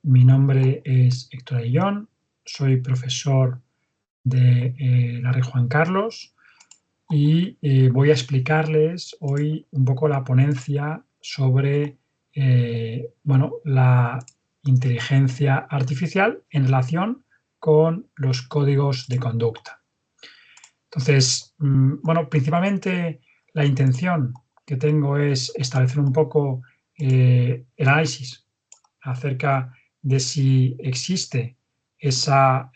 Mi nombre es Héctor Aillón, soy profesor de la Rey Juan Carlos y voy a explicarles hoy un poco la ponencia sobre la inteligencia artificial en relación con los códigos de conducta. Entonces, principalmente la intención que tengo es establecer un poco el análisis acerca de si existe esa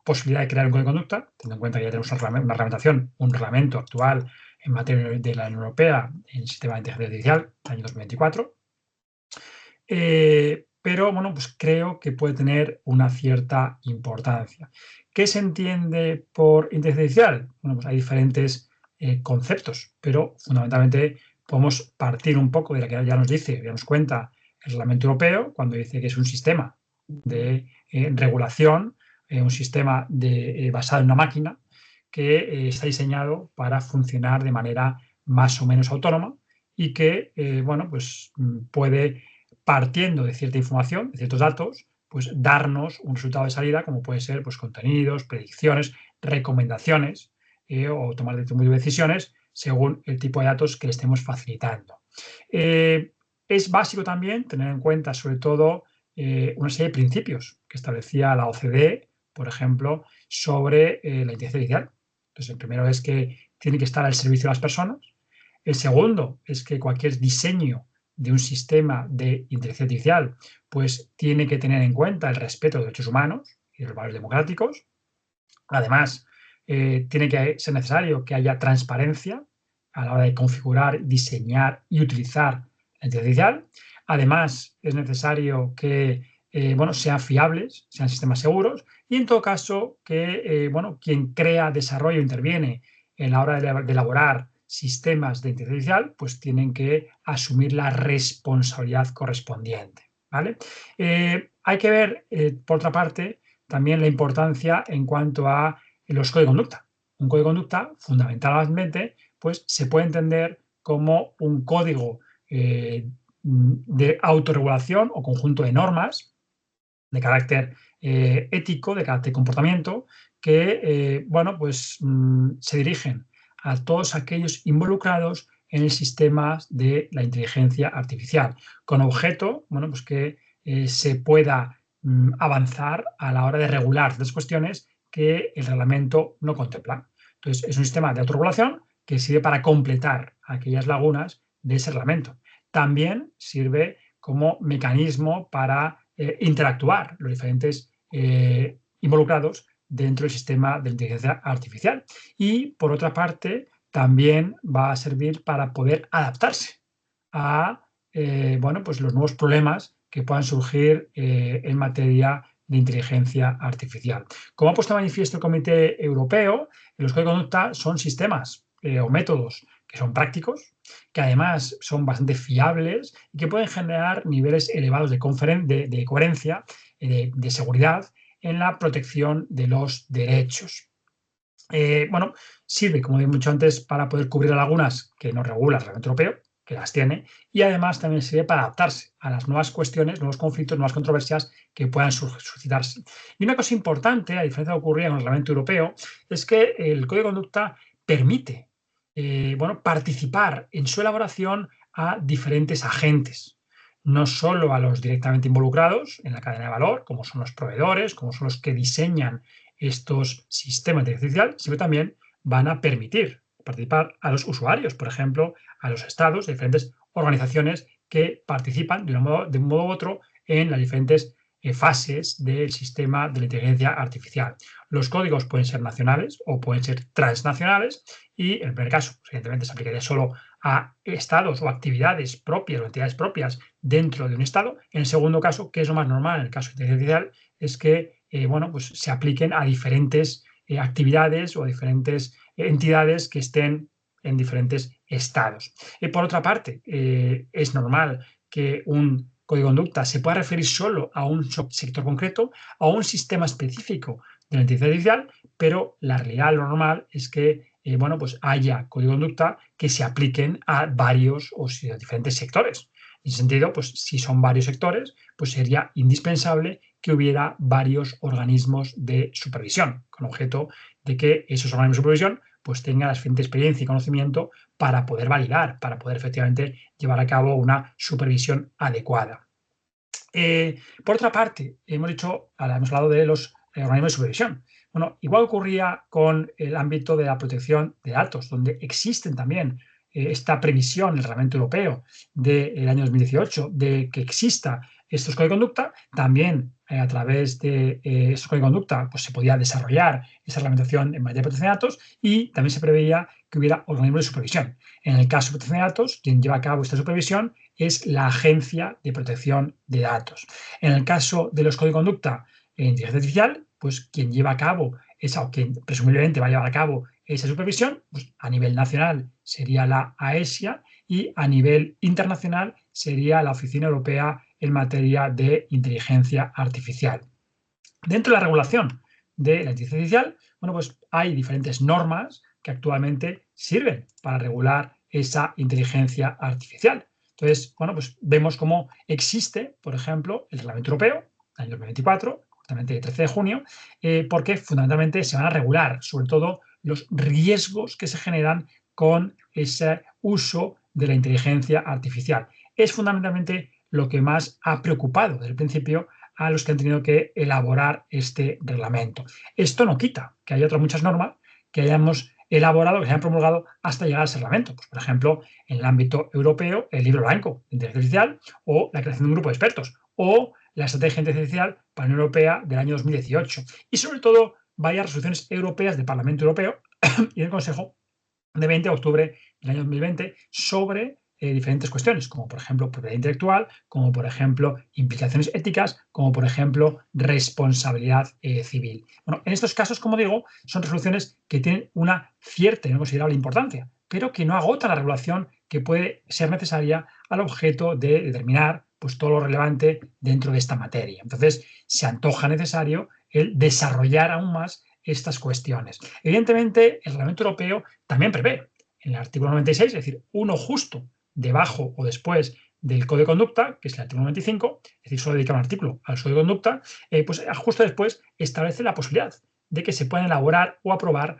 posibilidad de crear un código de conducta, teniendo en cuenta que ya tenemos una reglamentación, un reglamento actual en materia de la Unión Europea en el sistema de inteligencia artificial del año 2024. Pero creo que puede tener una cierta importancia. ¿Qué se entiende por inteligencia artificial? Hay diferentes conceptos, pero fundamentalmente podemos partir un poco de la que ya nos dice, ya nos cuenta el Reglamento Europeo, cuando dice que es un sistema de regulación, un sistema basado en una máquina que está diseñado para funcionar de manera más o menos autónoma y que puede, partiendo de cierta información, de ciertos datos, pues darnos un resultado de salida como puede ser contenidos, predicciones, recomendaciones o tomar decisiones según el tipo de datos que le estemos facilitando. Es básico también tener en cuenta sobre todo una serie de principios que establecía la OCDE, por ejemplo, sobre la inteligencia artificial. Entonces, el primero es que tiene que estar al servicio de las personas. El segundo es que cualquier diseño de un sistema de inteligencia artificial pues tiene que tener en cuenta el respeto de los derechos humanos y los valores democráticos. Además, tiene que ser necesario que haya transparencia a la hora de configurar, diseñar y utilizar la inteligencia artificial. Además, es necesario que sean fiables, sean sistemas seguros y, en todo caso, que quien crea, desarrolla o interviene en la hora de elaborar sistemas de inteligencia artificial, pues tienen que asumir la responsabilidad correspondiente, ¿vale? Hay que ver, por otra parte, también la importancia en cuanto a los códigos de conducta. Un código de conducta, fundamentalmente, pues se puede entender como un código de autorregulación o conjunto de normas de carácter ético, de carácter comportamiento, que se dirigen a todos aquellos involucrados en el sistema de la inteligencia artificial, con objeto que se pueda avanzar a la hora de regular las cuestiones que el reglamento no contempla. Entonces, es un sistema de autorregulación que sirve para completar aquellas lagunas de ese reglamento. También sirve como mecanismo para interactuar los diferentes involucrados dentro del sistema de inteligencia artificial. Y, por otra parte, también va a servir para poder adaptarse a los nuevos problemas que puedan surgir en materia de inteligencia artificial. Como ha puesto de manifiesto el Comité Europeo, los códigos de conducta son sistemas o métodos que son prácticos, que además son bastante fiables y que pueden generar niveles elevados de coherencia, de seguridad en la protección de los derechos. Sirve, como he dicho antes, para poder cubrir lagunas que no regula el Reglamento Europeo, que las tiene, y además también sirve para adaptarse a las nuevas cuestiones, nuevos conflictos, nuevas controversias que puedan suscitarse. Y una cosa importante, a diferencia de lo que ocurría con el Reglamento Europeo, es que el Código de Conducta permite participar en su elaboración a diferentes agentes, no solo a los directamente involucrados en la cadena de valor, como son los proveedores, como son los que diseñan estos sistemas de inteligencia artificial, sino también van a permitir participar a los usuarios, por ejemplo, a los estados, de diferentes organizaciones que participan de un modo u otro en las diferentes fases del sistema de la inteligencia artificial. Los códigos pueden ser nacionales o pueden ser transnacionales y, en el primer caso, evidentemente se aplicaría solo a estados o actividades propias o entidades propias dentro de un estado. En el segundo caso, que es lo más normal en el caso de inteligencia artificial, es que se apliquen a diferentes actividades o a diferentes entidades que estén en diferentes estados. Por otra parte, es normal que un código de conducta se pueda referir solo a un sector concreto, a un sistema específico de la inteligencia artificial, pero la realidad, lo normal, es que haya código de conducta que se apliquen a varios o a diferentes sectores. En ese sentido, pues si son varios sectores, pues sería indispensable que hubiera varios organismos de supervisión, con objeto de que esos organismos de supervisión pues tengan la suficiente experiencia y conocimiento para poder validar, para poder efectivamente llevar a cabo una supervisión adecuada. Por otra parte, hemos hablado de los organismos de supervisión. Bueno, igual ocurría con el ámbito de la protección de datos, donde existen también esta previsión, el Reglamento Europeo del año 2018, de que exista estos códigos de conducta. También a través de estos códigos de conducta pues, se podía desarrollar esa reglamentación en materia de protección de datos y también se preveía que hubiera organismos de supervisión. En el caso de protección de datos, quien lleva a cabo esta supervisión es la Agencia de Protección de Datos. En el caso de los códigos de conducta en inteligencia artificial, pues quien lleva a cabo esa, o quien presumiblemente va a llevar a cabo esa supervisión, pues a nivel nacional sería la AESIA y a nivel internacional sería la Oficina Europea en materia de inteligencia artificial. Dentro de la regulación de la inteligencia artificial, bueno, pues hay diferentes normas que actualmente sirven para regular esa inteligencia artificial. Entonces, bueno, pues vemos cómo existe, por ejemplo, el Reglamento Europeo, año 2024, justamente el 13 de junio, porque fundamentalmente se van a regular, sobre todo, los riesgos que se generan con ese uso de la inteligencia artificial. Es fundamentalmente lo que más ha preocupado desde el principio a los que han tenido que elaborar este reglamento. Esto no quita que haya otras muchas normas que hayamos elaborado, que se hayan promulgado hasta llegar a ese reglamento. Pues, por ejemplo, en el ámbito europeo, el libro blanco de inteligencia artificial o la creación de un grupo de expertos o la estrategia de inteligencia artificial para la Unión Europea del año 2018 y, sobre todo, varias resoluciones europeas del Parlamento Europeo y del Consejo de 20 de octubre del año 2020 sobre diferentes cuestiones, como por ejemplo propiedad intelectual, como por ejemplo implicaciones éticas, como por ejemplo responsabilidad civil. Bueno, en estos casos, como digo, son resoluciones que tienen una cierta y no considerable importancia, pero que no agotan la regulación que puede ser necesaria al objeto de determinar pues, todo lo relevante dentro de esta materia. Entonces, se antoja necesario el desarrollar aún más estas cuestiones. Evidentemente, el Reglamento Europeo también prevé en el artículo 96, es decir, uno justo debajo o después del Código de Conducta, que es el artículo 95, es decir, solo dedica un artículo al Código de Conducta, pues justo después establece la posibilidad de que se puedan elaborar o aprobar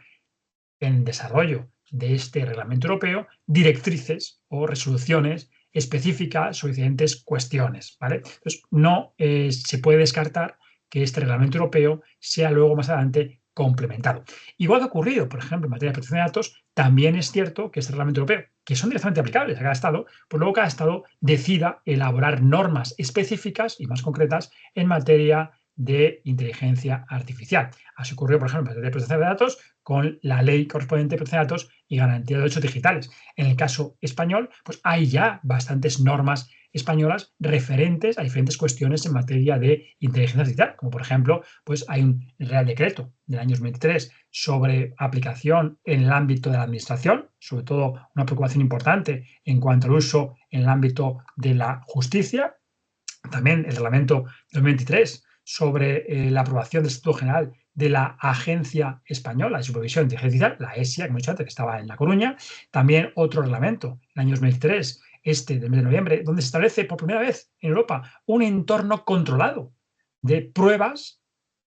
en desarrollo de este reglamento europeo directrices o resoluciones específicas sobre diferentes cuestiones. ¿Vale? Entonces, no se puede descartar que este reglamento europeo sea luego más adelante complementado. Igual que ha ocurrido, por ejemplo, en materia de protección de datos, también es cierto que este reglamento europeo, que son directamente aplicables a cada Estado, pues luego cada Estado decida elaborar normas específicas y más concretas en materia de inteligencia artificial. Así ocurrió, por ejemplo, en materia de protección de datos con la ley correspondiente de protección de datos y garantía de derechos digitales. En el caso español, pues hay ya bastantes normas españolas referentes a diferentes cuestiones en materia de inteligencia artificial, como por ejemplo, pues hay un Real Decreto del año 2023 sobre aplicación en el ámbito de la administración, sobre todo una preocupación importante en cuanto al uso en el ámbito de la justicia. También el reglamento 2023 sobre la aprobación del Estatuto General de la Agencia Española de Supervisión de Inteligencia Artificial, la ESIA, como he dicho antes, que estaba en La Coruña. También otro reglamento, el año 2023, del mes de noviembre, donde se establece por primera vez en Europa un entorno controlado de pruebas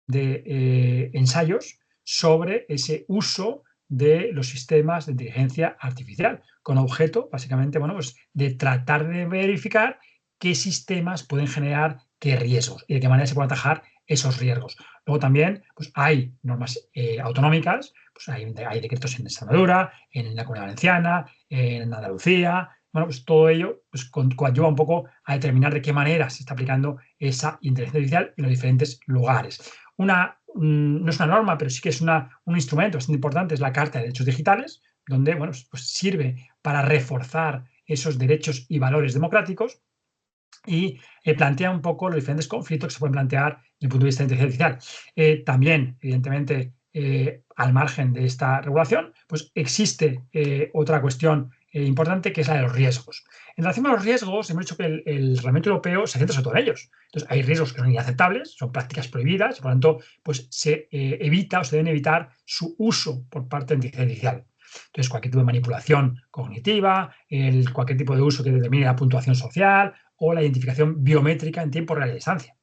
de ensayos sobre ese uso de los sistemas de inteligencia artificial, con objeto, básicamente, bueno, pues de tratar de verificar qué sistemas pueden generar qué riesgos y de qué manera se pueden atajar esos riesgos. Luego también pues hay normas autonómicas, pues hay decretos en Extremadura, en la Comunidad Valenciana, en Andalucía. Bueno, pues todo ello pues, coadyuva un poco a determinar de qué manera se está aplicando esa inteligencia artificial en los diferentes lugares. No es una norma, pero sí que es un instrumento bastante importante, es la Carta de Derechos Digitales, donde bueno, pues sirve para reforzar esos derechos y valores democráticos y plantea un poco los diferentes conflictos que se pueden plantear desde el punto de vista de inteligencia artificial. También, evidentemente, al margen de esta regulación, pues existe otra cuestión importante que es la de los riesgos. En relación a los riesgos, hemos dicho que el Reglamento Europeo se centra sobre todo en ellos. Entonces, hay riesgos que son inaceptables, son prácticas prohibidas, y por lo tanto, pues se evita o se deben evitar su uso por parte de la inteligencia artificial. Entonces, cualquier tipo de manipulación cognitiva, cualquier tipo de uso que determine la puntuación social o la identificación biométrica en tiempo real y a distancia.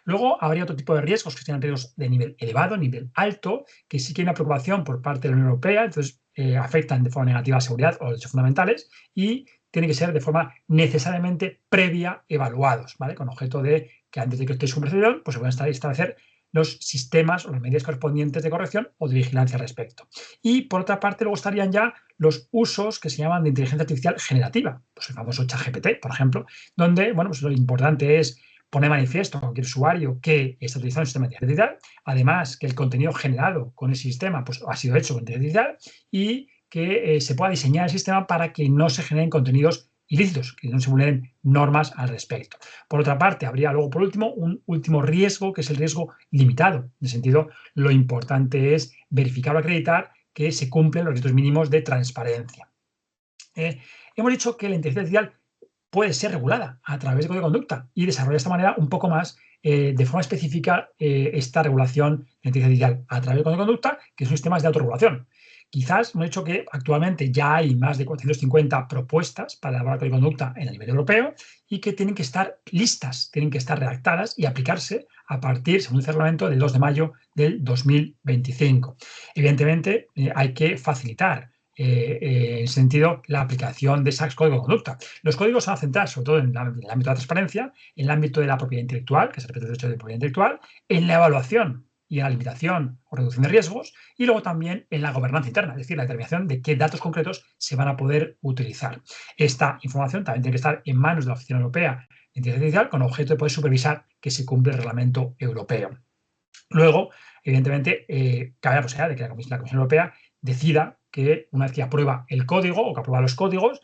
Luego habría otro tipo de riesgos que serían riesgos de nivel elevado, nivel alto, que sí que hay una preocupación por parte de la Unión Europea, entonces afectan de forma negativa a la seguridad o los derechos fundamentales y tienen que ser de forma necesariamente previa evaluados, ¿vale? Con objeto de que antes de que esté su comercialización, pues se puedan establecer los sistemas o las medidas correspondientes de corrección o de vigilancia al respecto. Y por otra parte, luego estarían ya los usos que se llaman de inteligencia artificial generativa, pues el famoso ChatGPT, por ejemplo, donde, bueno, pues lo importante es pone de manifiesto a cualquier usuario que está utilizando un sistema de inteligencia artificial, además que el contenido generado con ese sistema pues, ha sido hecho con inteligencia artificial y que se pueda diseñar el sistema para que no se generen contenidos ilícitos, que no se vulneren normas al respecto. Por otra parte, habría luego, por último, un último riesgo, que es el riesgo limitado. En ese sentido, lo importante es verificar o acreditar que se cumplen los requisitos mínimos de transparencia. Hemos dicho que la inteligencia artificial puede ser regulada a través de código de conducta y desarrolla de esta manera un poco más de forma específica esta regulación de inteligencia artificial a través de código de conducta, que son sistemas de autorregulación. Quizás hemos dicho que actualmente ya hay más de 450 propuestas para elaborar código de conducta en el nivel europeo y que tienen que estar listas, tienen que estar redactadas y aplicarse a partir, según el reglamento, del 2 de mayo del 2025. Evidentemente, hay que facilitar en ese sentido, la aplicación de ese código de conducta. Los códigos se van a centrar sobre todo en el ámbito de la transparencia, en el ámbito de la propiedad intelectual, que se respeta el derecho de propiedad intelectual, en la evaluación y en la limitación o reducción de riesgos, y luego también en la gobernanza interna, es decir, la determinación de qué datos concretos se van a poder utilizar. Esta información también tiene que estar en manos de la Oficina Europea de Inteligencia Artificial con objeto de poder supervisar que se cumple el reglamento europeo. Luego, evidentemente, cabe la posibilidad de que la Comisión Europea decida que una vez que aprueba el código o que aprueba los códigos,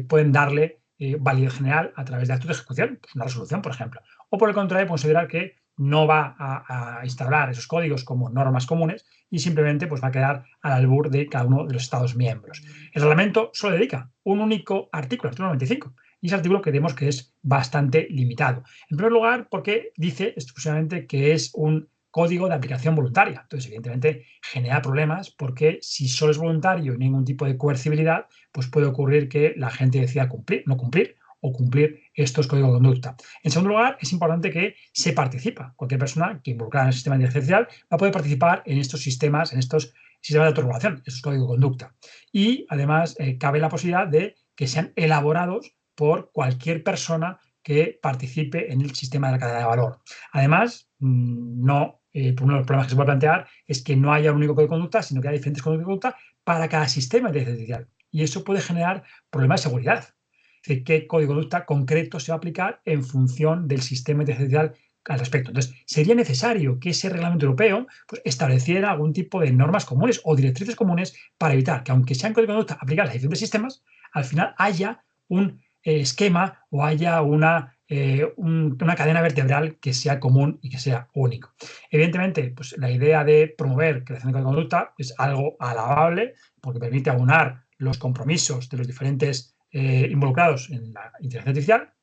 pueden darle validez general a través de actos de ejecución, pues una resolución, por ejemplo. O por el contrario, considerar que no va a instaurar esos códigos como normas comunes y simplemente pues, va a quedar al albur de cada uno de los Estados miembros. El reglamento solo dedica un único artículo, el artículo 95, y ese artículo creemos que es bastante limitado. En primer lugar, porque dice exclusivamente que es un código de aplicación voluntaria. Entonces, evidentemente, genera problemas porque si solo es voluntario y ningún tipo de coercibilidad, pues puede ocurrir que la gente decida no cumplir o cumplir estos códigos de conducta. En segundo lugar, es importante que se participa. Cualquier persona que involucrada en el sistema de inteligencia artificial va a poder participar en estos sistemas de autorregulación, estos códigos de conducta. Y además, cabe la posibilidad de que sean elaborados por cualquier persona que participe en el sistema de la cadena de valor. Además, uno de los problemas que se puede plantear es que no haya un único código de conducta, sino que haya diferentes códigos de conducta para cada sistema de inteligencia artificial. Y eso puede generar problemas de seguridad. Es decir, qué código de conducta concreto se va a aplicar en función del sistema de inteligencia artificial al respecto. Entonces, sería necesario que ese reglamento europeo pues, estableciera algún tipo de normas comunes o directrices comunes para evitar que, aunque sean códigos de conducta aplicados a diferentes sistemas, al final haya un esquema o haya una cadena vertebral que sea común y que sea único. Evidentemente, pues, la idea de promover creación de código de conducta es algo alabable porque permite aunar los compromisos de los diferentes involucrados en la inteligencia artificial,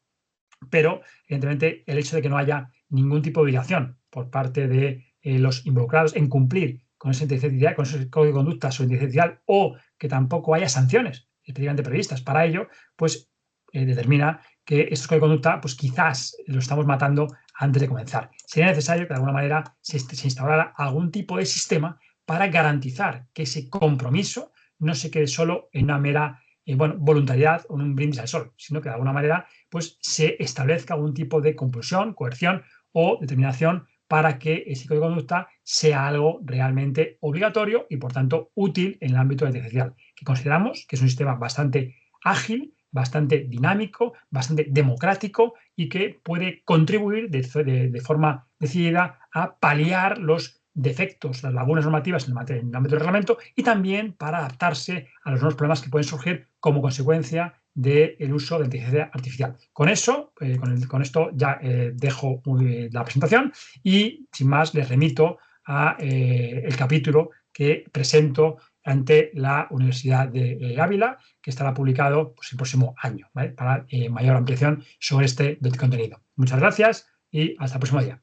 pero evidentemente el hecho de que no haya ningún tipo de obligación por parte de los involucrados en cumplir con esa inteligencia artificial, con ese código de conducta sobre inteligencia artificial, o que tampoco haya sanciones específicamente previstas para ello, pues determina que estos códigos de conducta, pues quizás los estamos matando antes de comenzar. Sería necesario que de alguna manera se instaurara algún tipo de sistema para garantizar que ese compromiso no se quede solo en una mera voluntariedad o en un brindis al sol, sino que de alguna manera pues, se establezca algún tipo de compulsión, coerción o determinación para que ese código de conducta sea algo realmente obligatorio y, por tanto, útil en el ámbito de la inteligencia artificial, que consideramos que es un sistema bastante ágil, bastante dinámico, bastante democrático y que puede contribuir de forma decidida a paliar los defectos, las lagunas normativas en el ámbito del reglamento y también para adaptarse a los nuevos problemas que pueden surgir como consecuencia del uso de inteligencia artificial. Con eso, con esto ya dejo la presentación y sin más les remito a el capítulo que presento ante la Universidad de Ávila, que estará publicado pues, el próximo año, ¿vale? Para mayor ampliación sobre este contenido. Muchas gracias y hasta el próximo día.